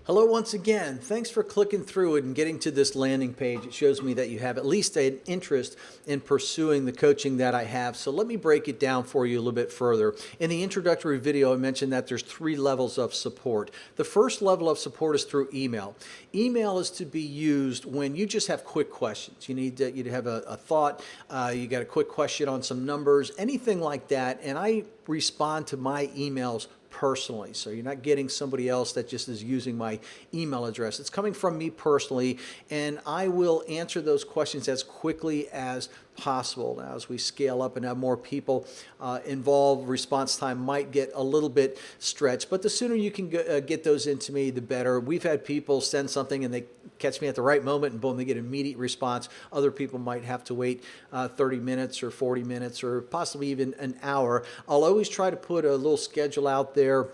Hello once again. Thanks for clicking through it and getting to this landing page. It shows me that you have at least an interest in pursuing the coaching that I have. So let me break it down for you a little bit further. In the introductory video, I mentioned that there's 3 levels of support. The first level of support is through email. Email is to be used when you just have quick questions. You have a thought, you got a quick question on some numbers, anything like that, and I respond to my emails personally. So you're not getting somebody else that just is using my email address. It's coming from me personally, and I will answer those questions as quickly as possible. Now, as we scale up and have more people involved, response time might get a little bit stretched, but the sooner you can get those into me, the better. We've had people send something and they catch me at the right moment and boom, they get immediate response. Other people might have to wait 30 minutes or 40 minutes or possibly even an hour. I'll always try to put a little schedule out there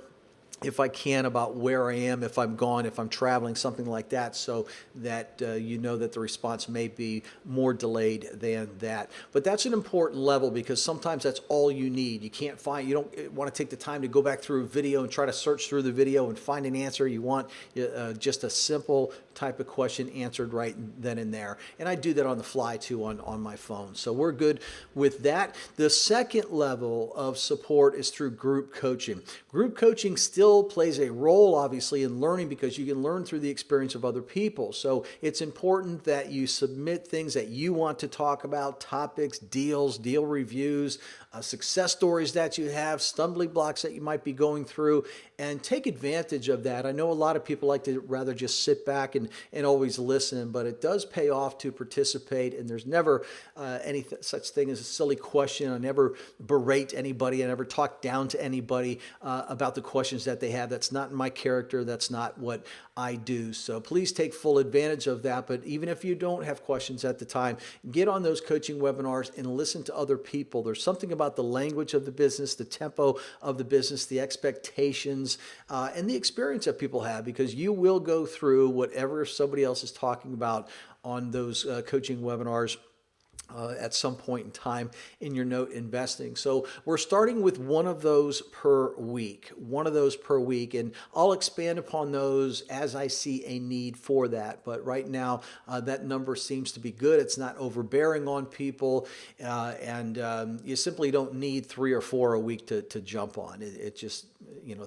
if I can about where I am, if I'm gone, if I'm traveling, something like that, so that you know that the response may be more delayed than that. But that's an important level because sometimes that's all you need. You don't want to take the time to go back through a video and try to search through the video and find an answer. You want just a simple type of question answered right then and there. And I do that on the fly too on my phone. So we're good with that. The second level of support is through group coaching. Group coaching still plays a role, obviously, in learning because you can learn through the experience of other people. So it's important that you submit things that you want to talk about, topics, deals, deal reviews, success stories that you have, stumbling blocks that you might be going through, and take advantage of that. I know a lot of people like to rather just sit back and always listen, but it does pay off to participate, and there's never any such thing as a silly question. I never berate anybody. I never talk down to anybody about the questions that they have. That's not in my character. That's not what I do. So please take full advantage of that. But even if you don't have questions at the time, get on those coaching webinars and listen to other people. There's something about the language of the business, the tempo of the business, the expectations, and the experience that people have, because you will go through whatever somebody else is talking about on those coaching webinars at some point in time in your note investing. So we're starting with one of those per week, and I'll expand upon those as I see a need for that. But right now, that number seems to be good. It's not overbearing on people, and you simply don't need 3 or 4 a week to jump on. It just,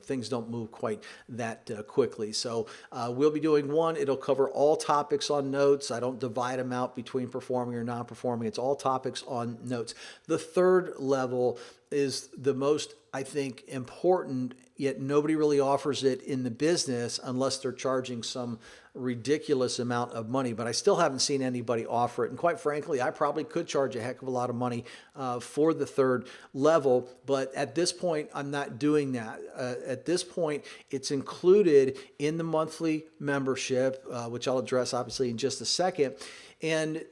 things don't move quite that quickly. So we'll be doing one. It'll cover all topics on notes. I don't divide them out between performing or non-performing. It's all topics on notes. The third level is the most, I think, important, yet nobody really offers it in the business unless they're charging some ridiculous amount of money. But I still haven't seen anybody offer it. And quite frankly, I probably could charge a heck of a lot of money for the third level. But at this point, I'm not doing that. At this point, it's included in the monthly membership, which I'll address obviously in just a second. And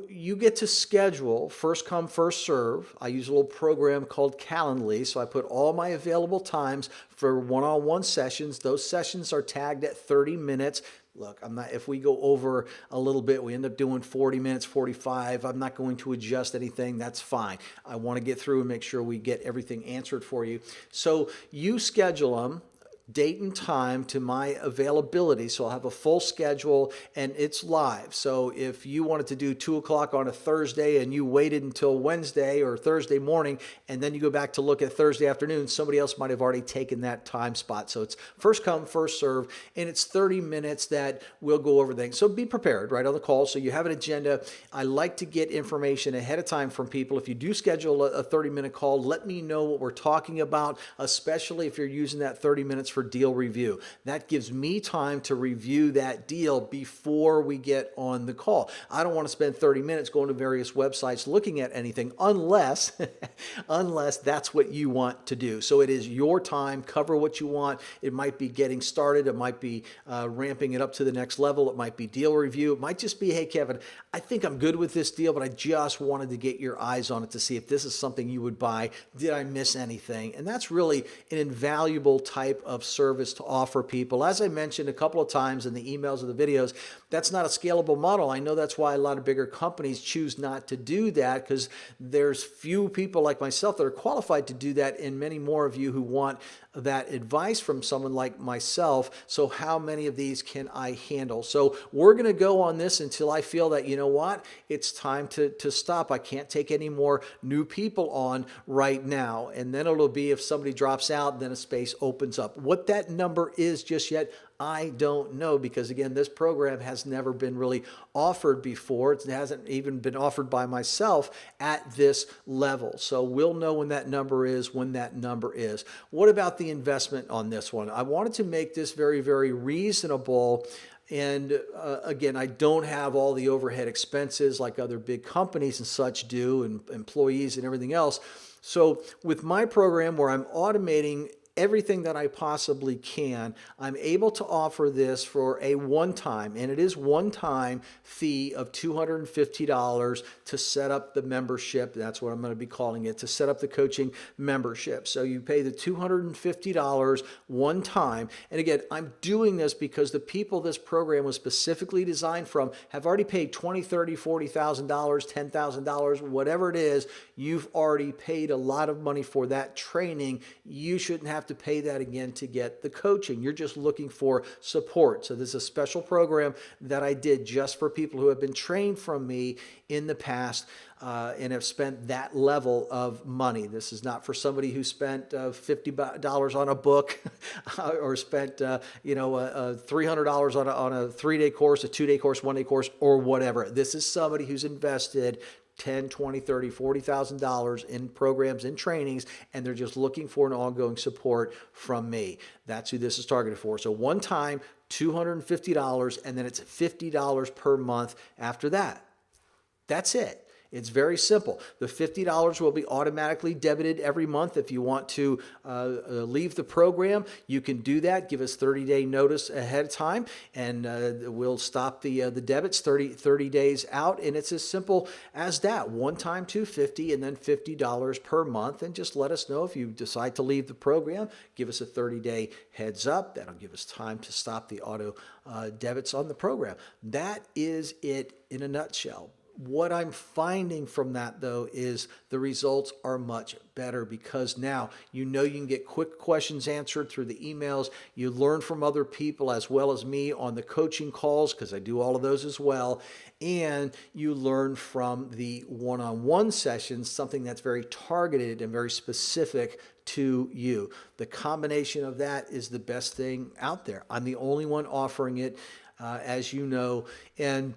you get to schedule first come, first serve. I use a little program called Calendly. So I put all my available times for one-on-one sessions. Those sessions are tagged at 30 minutes. Look, if we go over a little bit, we end up doing 40 minutes, 45. I'm not going to adjust anything. That's fine. I want to get through and make sure we get everything answered for you. So you schedule them, date and time to my availability. So I'll have a full schedule and it's live. So if you wanted to do 2 o'clock on a Thursday and you waited until Wednesday or Thursday morning, and then you go back to look at Thursday afternoon, somebody else might have already taken that time spot. So it's first come, first serve, and it's 30 minutes that we'll go over things. So be prepared right on the call. So you have an agenda. I like to get information ahead of time from people. If you do schedule a 30-minute call, let me know what we're talking about, especially if you're using that 30 minutes for deal review. That gives me time to review that deal before we get on the call. I don't want to spend 30 minutes going to various websites looking at anything unless that's what you want to do. So it is your time. Cover what you want. It might be getting started. It might be ramping it up to the next level. It might be deal review. It might just be, hey, Kevin, I think I'm good with this deal, but I just wanted to get your eyes on it to see if this is something you would buy. Did I miss anything? And that's really an invaluable type of service to offer people. As I mentioned a couple of times in the emails or the videos, that's not a scalable model. I know that's why a lot of bigger companies choose not to do that, because there's few people like myself that are qualified to do that, and many more of you who want that advice from someone like myself. So how many of these can I handle? So we're going to go on this until I feel that, you know what, it's time to stop. I can't take any more new people on right now. And then it'll be if somebody drops out, then a space opens up. What that number is just yet, I don't know, because again, this program has never been really offered before. It hasn't even been offered by myself at this level. So we'll know when that number is, What about the investment on this one? I wanted to make this very, very reasonable. And again, I don't have all the overhead expenses like other big companies and such do, and employees and everything else. So with my program, where I'm automating everything that I possibly can, I'm able to offer this for a one-time, and it is one-time fee of $250 to set up the membership. That's what I'm going to be calling it, to set up the coaching membership. So you pay the $250 one time. And again, I'm doing this because the people this program was specifically designed from have already paid $20,000, $30,000, $40,000, $10,000, whatever it is. You've already paid a lot of money for that training. You shouldn't have to pay that again to get the coaching. You're just looking for support. So this is a special program that I did just for people who have been trained from me in the past and have spent that level of money. This is not for somebody who spent $50 on a book or spent $300 on a 3-day course, a 2-day course, 1-day course, or whatever. This is somebody who's invested $10, $20, $30, $40,000 in programs and trainings, and they're just looking for an ongoing support from me. That's who this is targeted for. So one time, $250, and then it's $50 per month after that. That's it. It's very simple. The $50 will be automatically debited every month. If you want to leave the program, you can do that. Give us 30-day notice ahead of time, and we'll stop the debits 30 days out. And it's as simple as that. One time $250 and then $50 per month. And just let us know if you decide to leave the program. Give us a 30-day heads up. That'll give us time to stop the auto debits on the program. That is it in a nutshell. What I'm finding from that, though, is the results are much better, because now you can get quick questions answered through the emails. You learn from other people as well as me on the coaching calls, because I do all of those as well. And you learn from the one-on-one sessions, something that's very targeted and very specific to you. The combination of that is the best thing out there. I'm the only one offering it, as you know, and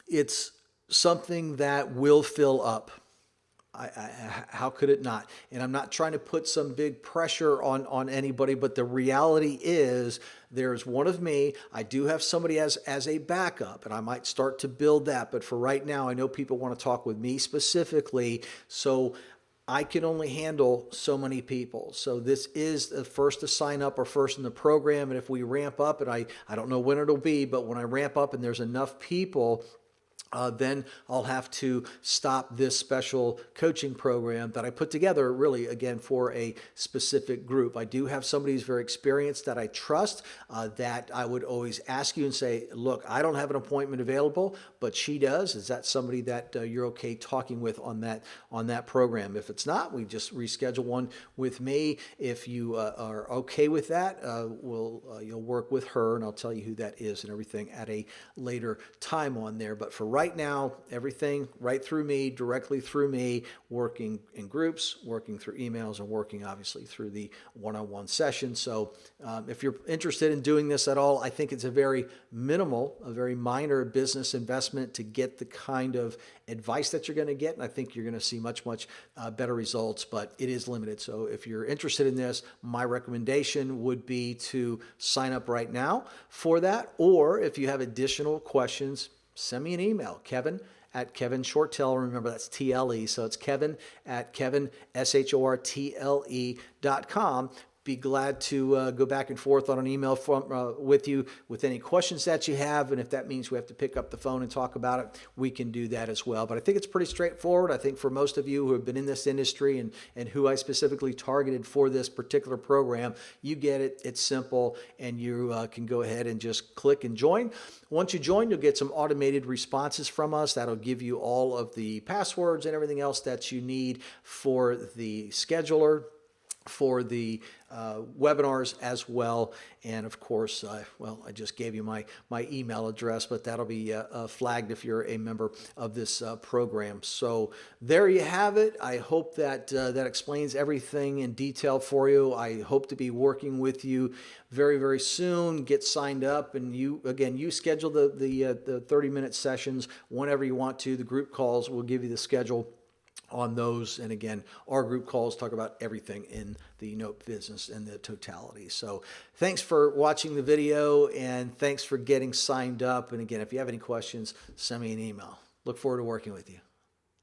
it's something that will fill up. How could it not? And I'm not trying to put some big pressure on anybody, but the reality is there's one of me. I do have somebody as a backup, and I might start to build that. But for right now, I know people want to talk with me specifically, so I can only handle so many people. So this is the first to sign up or first in the program. And if we ramp up, and I don't know when it'll be, but when I ramp up and there's enough people, then I'll have to stop this special coaching program that I put together, really, again, for a specific group. I do have somebody who's very experienced that I trust, that I would always ask you and say, look, I don't have an appointment available, but she does. Is that somebody that you're okay talking with on that program? If it's not, we just reschedule one with me. If you are okay with that, you'll work with her, and I'll tell you who that is and everything at a later time on there. But for right now, everything right through me, directly through me, working in groups, working through emails, and working obviously through the one-on-one session. So if you're interested in doing this at all, I think it's a very minimal, a very minor business investment to get the kind of advice that you're going to get. And I think you're going to see much, much better results, but it is limited. So if you're interested in this, my recommendation would be to sign up right now for that. Or if you have additional questions, send me an email, Kevin@KevinShortle. Remember, that's TLE. So it's Kevin@KevinShortle.com. Be glad to go back and forth on an email with you with any questions that you have. And if that means we have to pick up the phone and talk about it, we can do that as well. But I think it's pretty straightforward. I think for most of you who have been in this industry and who I specifically targeted for this particular program, you get it. It's simple, and you can go ahead and just click and join. Once you join, you'll get some automated responses from us. That'll give you all of the passwords and everything else that you need for the scheduler, for the webinars as well. And of course, I just gave you my email address, but that'll be flagged if you're a member of this program. So there you have it. I hope that that explains everything in detail for you. I hope to be working with you very, very soon. Get signed up, and you schedule the 30-minute sessions whenever you want to. The group calls will give you the schedule on those. And again, our group calls talk about everything in the note business and the totality. So thanks for watching the video, and thanks for getting signed up. And again, if you have any questions, send me an email. Look forward to working with you.